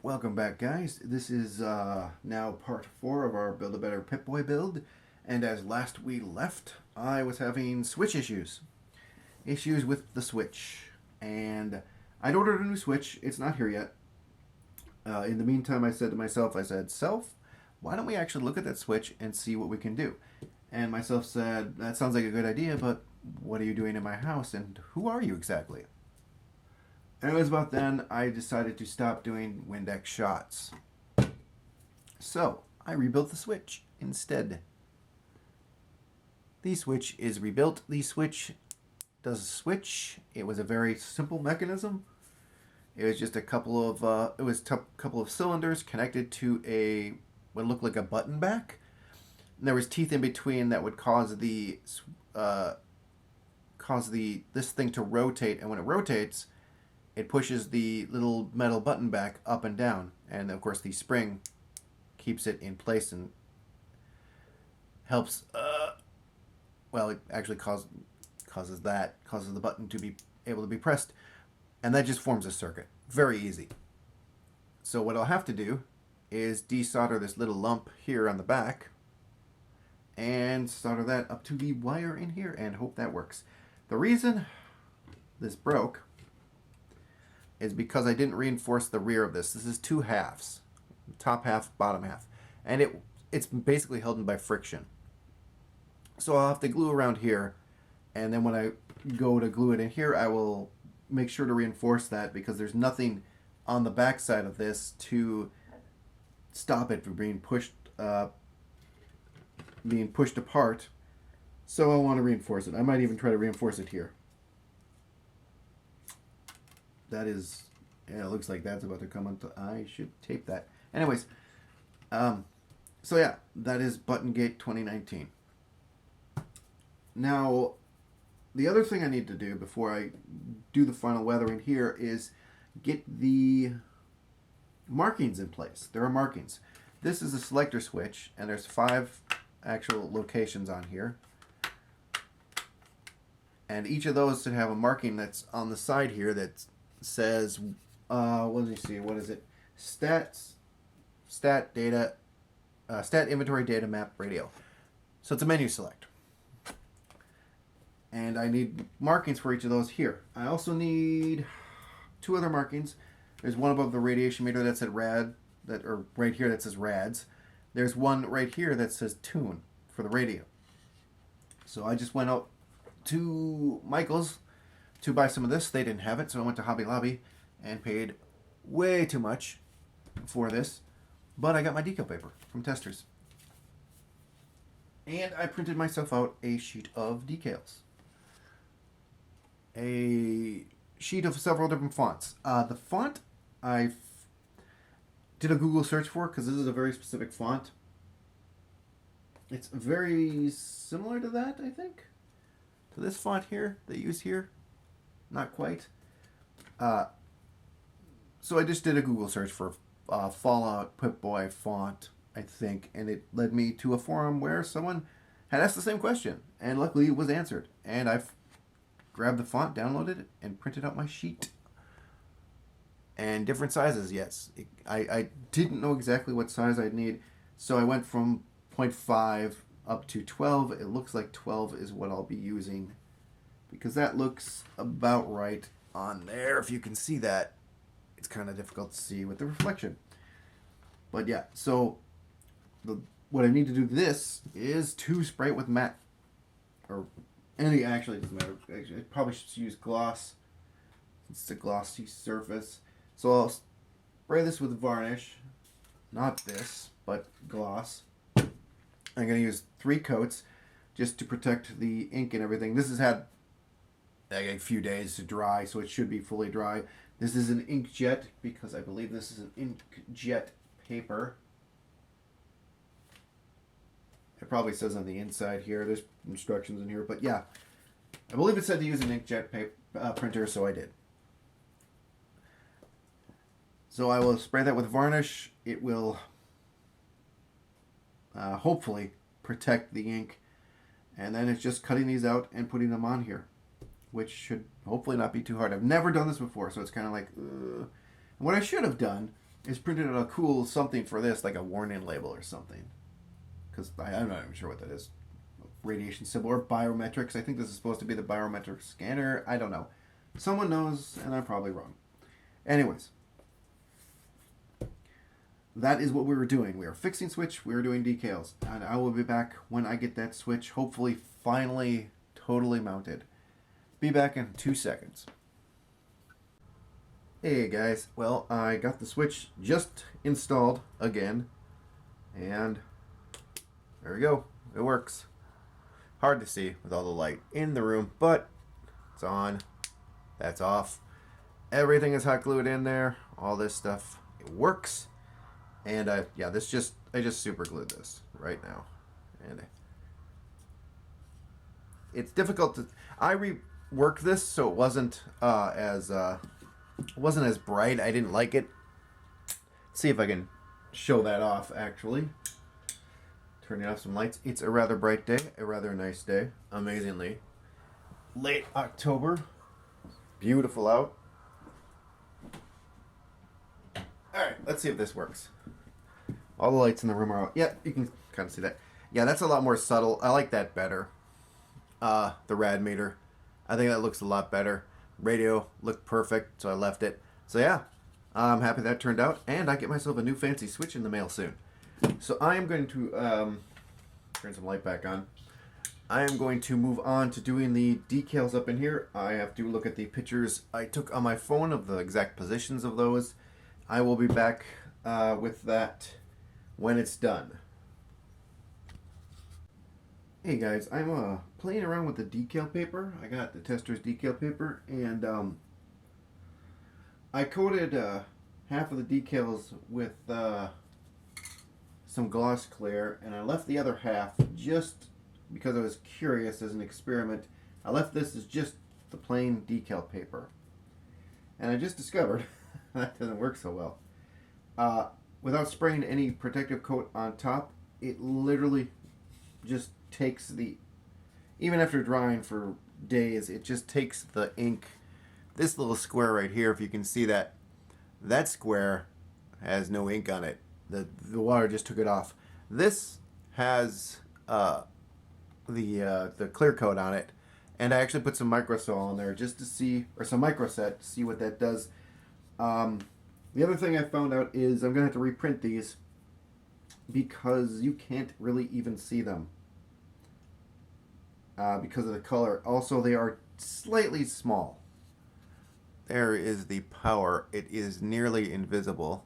Welcome back, guys. This is now part 4 of our Build a Better PipBoy build. And as last we left, I was having Switch issues. Issues with the Switch. And I'd ordered a new Switch. It's not here yet. In the meantime, I said to myself, Self, why don't we actually look at that Switch and see what we can do? And myself said, that sounds like a good idea, but what are you doing in my house and who are you exactly? And it was about then I decided to stop doing Windex shots. So, I rebuilt the Switch instead. The Switch is rebuilt. The Switch does switch. It was a very simple mechanism. It was just a couple of cylinders connected to what looked like a button back. And there was teeth in between that would cause this thing to rotate, and when it rotates, it pushes the little metal button back up and down, and of course the spring keeps it in place and helps. It actually causes the button to be able to be pressed, and that just forms a circuit. Very easy. So what I'll have to do is desolder this little lump here on the back, and solder that up to the wire in here, and hope that works. The reason this broke is because I didn't reinforce the rear of this. This is 2 halves, top half, bottom half, and it's basically held in by friction. So I'll have to glue around here, and then when I go to glue it in here, I will make sure to reinforce that because there's nothing on the back side of this to stop it from being pushed apart. So I want to reinforce it. I might even try to reinforce it here. It looks like that's about to come on. I should tape that. Anyways, so yeah, that is Buttongate 2019. Now, the other thing I need to do before I do the final weathering here is get the markings in place. There are markings. This is a selector switch, and there's 5 actual locations on here. And each of those should have a marking that's on the side here that says, let me see, what is it? Stat inventory data map radio. So it's a menu select. And I need markings for each of those here. I also need 2 other markings. There's one above the radiation meter that said right here that says rads. There's one right here that says tune for the radio. So I just went out to Michael's to buy some of this. They didn't have it, so I went to Hobby Lobby and paid way too much for this. But I got my decal paper from Testers. And I printed myself out a sheet of decals. A sheet of several different fonts. The font I did a Google search for because this is a very specific font. It's very similar to that, I think. To this font here, they use here. Not quite. So I just did a Google search for Fallout PipBoy font, I think, and it led me to a forum where someone had asked the same question, and luckily it was answered. And I've grabbed the font, downloaded it, and printed out my sheet. And different sizes, yes. I didn't know exactly what size I'd need, so I went from 0.5 up to 12. It looks like 12 is what I'll be using, because that looks about right on there. If you can see that, it's kind of difficult to see with the reflection. But yeah, so what I need to do this is to spray it with matte, or any, actually it doesn't matter. Actually, I probably should use gloss. It's a glossy surface. So I'll spray this with varnish, not this, but gloss. I'm going to use 3 coats just to protect the ink and everything. This has had a few days to dry, so it should be fully dry. This is an inkjet because I believe this is an inkjet paper. It probably says on the inside here. There's instructions in here, but yeah, I believe it said to use an inkjet printer, so I did. So I will spray that with varnish. It will hopefully protect the ink, and then it's just cutting these out and putting them on here, which should hopefully not be too hard. I've never done this before, so it's kind of like, what I should have done is printed out a cool something for this, like a warning label or something. Because I'm not even sure what that is. Radiation symbol or biometrics. I think this is supposed to be the biometric scanner. I don't know. Someone knows, and I'm probably wrong. Anyways, that is what we were doing. We are fixing switch. We were doing decals. And I will be back when I get that switch, hopefully finally totally mounted. Be back in 2 seconds. Hey guys, well, I got the switch just installed again. And there we go. It works. Hard to see with all the light in the room, but it's on. That's off. Everything is hot glued in there. All this stuff, it works. And yeah, I just super glued this right now. And it's difficult to, I reworked this so it wasn't as bright. I didn't like it. Let's see if I can show that off actually. Turning off some lights. It's a rather bright day, a rather nice day. Amazingly late October. Beautiful out. Alright, let's see if this works. All the lights in the room are out. Yeah, you can kind of see that. Yeah, that's a lot more subtle. I like that better. The rad meter. I think that looks a lot better. Radio looked perfect, so I left it. So yeah, I'm happy that turned out. And I get myself a new fancy switch in the mail soon. So I am going to turn some light back on. I am going to move on to doing the decals up in here. I have to look at the pictures I took on my phone of the exact positions of those. I will be back with that when it's done. Hey guys, I'm playing around with the decal paper. I got the tester's decal paper, and I coated half of the decals with some gloss clear, and I left the other half just because I was curious as an experiment. I left this as just the plain decal paper, and I just discovered that doesn't work so well. Without spraying any protective coat on top, it literally just takes the, even after drying for days, it just takes the ink. This little square right here, if you can see that, that square has no ink on it. The water just took it off. This has the clear coat on it, and I actually put some microsol on there just to see, or some microset to see what that does. The other thing I found out is I'm gonna have to reprint these because you can't really even see them because of the color. Also, they are slightly small. There is the power. It is nearly invisible.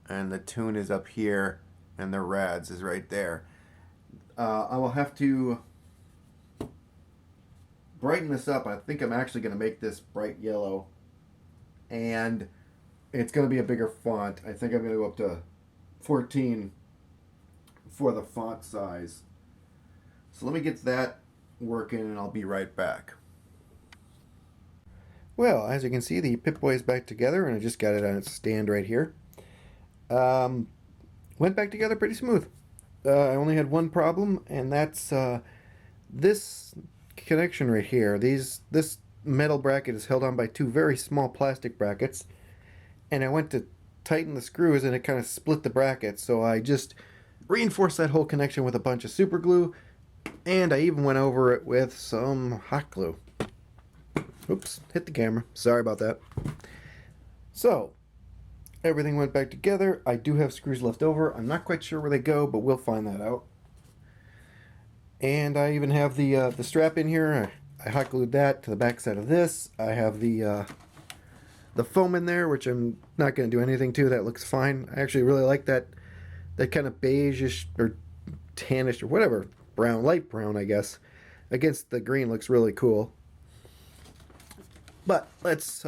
And the tune is up here, and the rads is right there. I will have to brighten this up. I think I'm actually going to make this bright yellow. And it's going to be a bigger font. I think I'm going to go up to 14 for the font size. So let me get that working, and I'll be right back. Well, as you can see, the PipBoy is back together, and I just got it on its stand right here. Went back together pretty smooth. I only had one problem, and that's this connection right here. This metal bracket is held on by two very small plastic brackets, and I went to tighten the screws, and it kind of split the bracket, so I just reinforced that whole connection with a bunch of super glue, and I even went over it with some hot glue. Oops, hit the camera. Sorry about that. So, everything went back together. I do have screws left over. I'm not quite sure where they go, but we'll find that out. And I even have the strap in here. I hot glued that to the back side of this. I have the foam in there, which I'm not going to do anything to. That looks fine. I actually really like that kind of beige-ish or tannish or whatever, brown, light brown, I guess, against the green. Looks really cool. But let's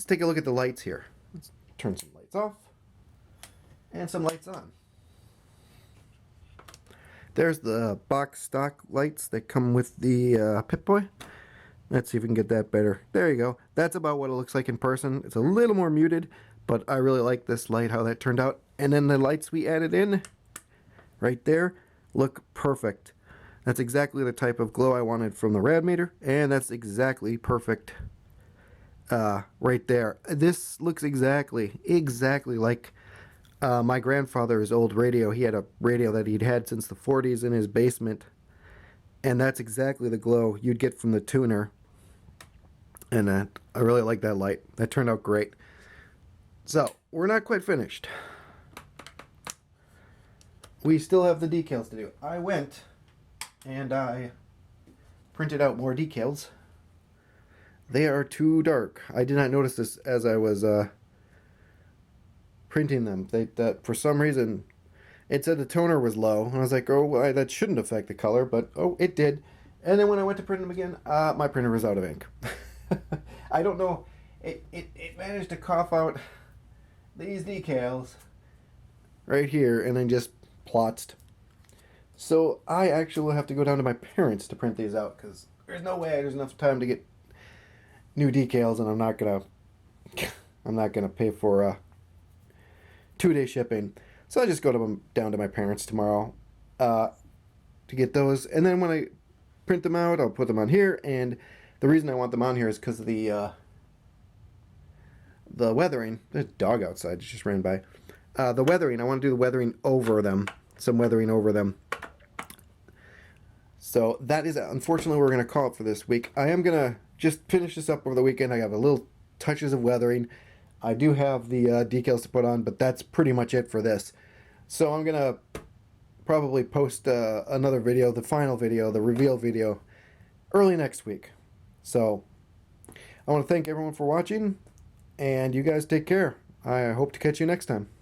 take a look at the lights here. Let's turn some lights off and some lights on. There's the box stock lights that come with the PipBoy. Let's see if we can get that better. There you go. That's about what it looks like in person. It's a little more muted, but I really like this light, how that turned out. And then the lights we added in right there look perfect. That's exactly the type of glow I wanted from the rad meter, and that's exactly perfect right there. This looks exactly like my grandfather's old radio. He had a radio that he'd had since the 40s in his basement, and that's exactly the glow you'd get from the tuner. And I really like that light. That turned out great. So, we're not quite finished. We still have the decals to do. I went and I printed out more decals. They are too dark. I did not notice this as I was printing them. That for some reason it said the toner was low, and I was like, oh, well, that shouldn't affect the color, but oh, it did. And then when I went to print them again, my printer was out of ink. I don't know. It managed to cough out these decals right here, and then just plotzed. So I actually will have to go down to my parents to print these out, because there's no way there's enough time to get new decals, and I'm not gonna pay for 2-day shipping. So I just go down to my parents tomorrow to get those, and then when I print them out, I'll put them on here. And the reason I want them on here is because of the weathering. There's a dog outside, it just ran by. The weathering, I want to do the weathering over them, some weathering over them. So that is, unfortunately, we're going to call it for this week. I am going to just finish this up over the weekend. I have a little touches of weathering. I do have the decals to put on, but that's pretty much it for this. So I'm going to probably post another video, the final video, the reveal video, early next week. So I want to thank everyone for watching, and you guys take care. I hope to catch you next time.